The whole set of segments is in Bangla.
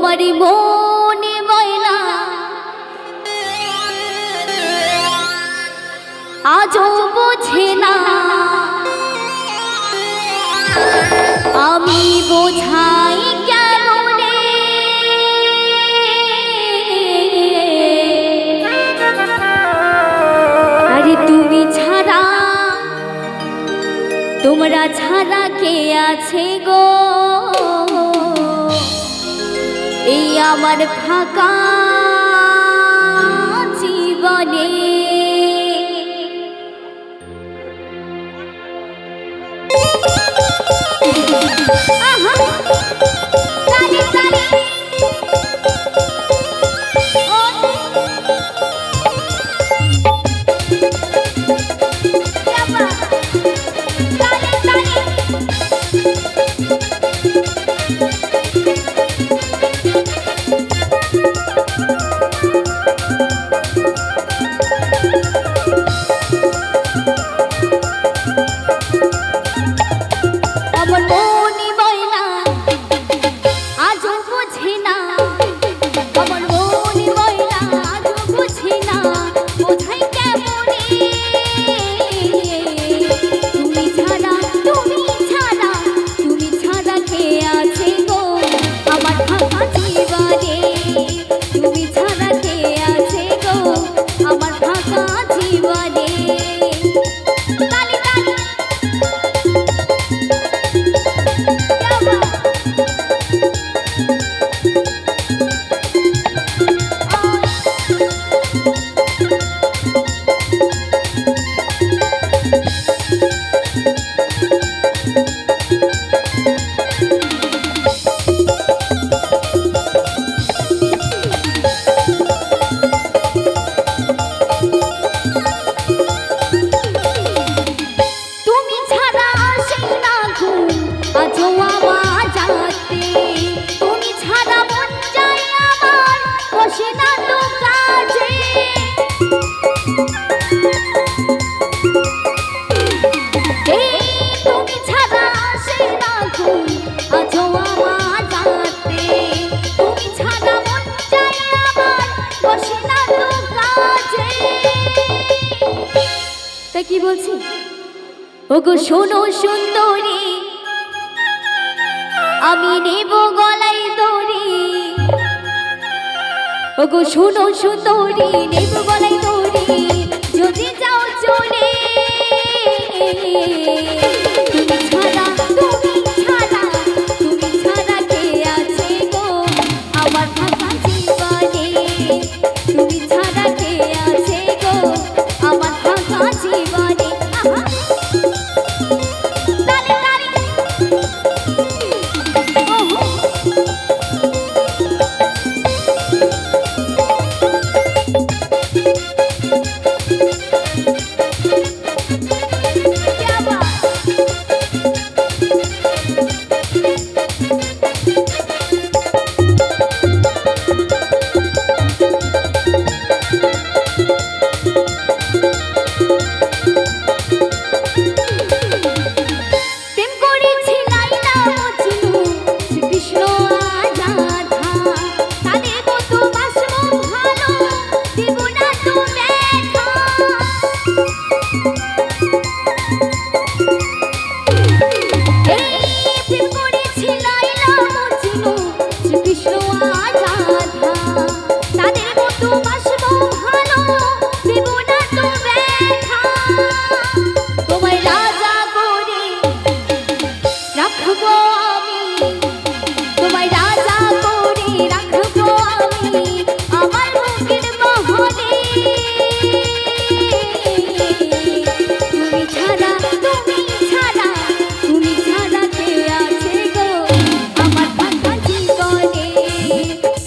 তোমারই মনে ময়লা আজও বোঝে না, আমি বোঝাই কেমনে আরে তুমি ছাড়া, তোমরা ছাড়া কে আছে গো এই আমার ফাঁকা জীবনে। আহা তালি তালি কি বলছি ওগো শোনো সুন্দরী, আমি নেব গলায় দড়ি। ওগো শোনো সুন্দরী, নেব গলায় দড়ি, যদি যাও চলে তুমি ছাড়া, তুমি ছাড়া, তুমি ছাড়া কে আছে গো আমার ফাঁকা জীবনে, তুমি ছাড়া কে আছে গো আমার ফাঁকা জীবনে।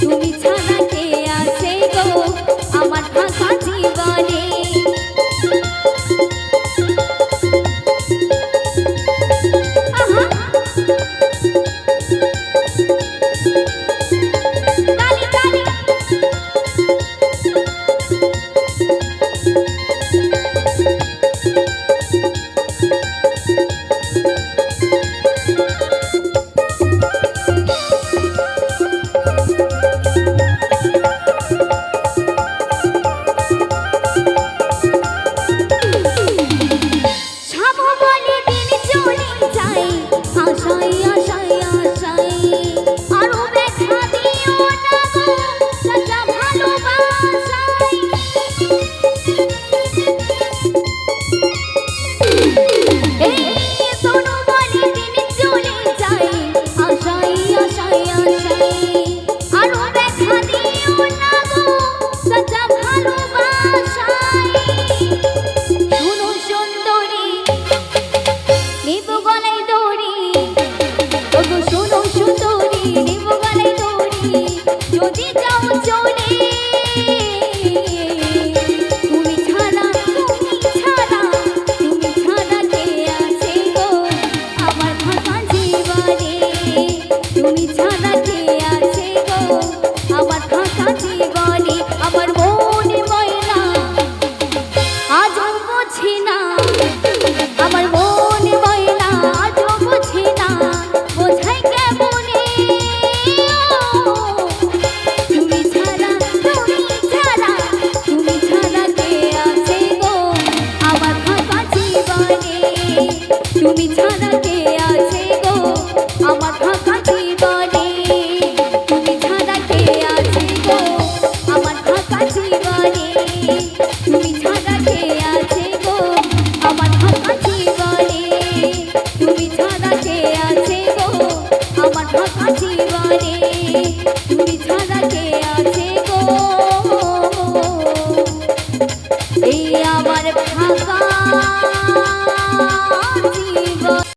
তুমি ছাড়া কে আছে গো যদি যাও চলে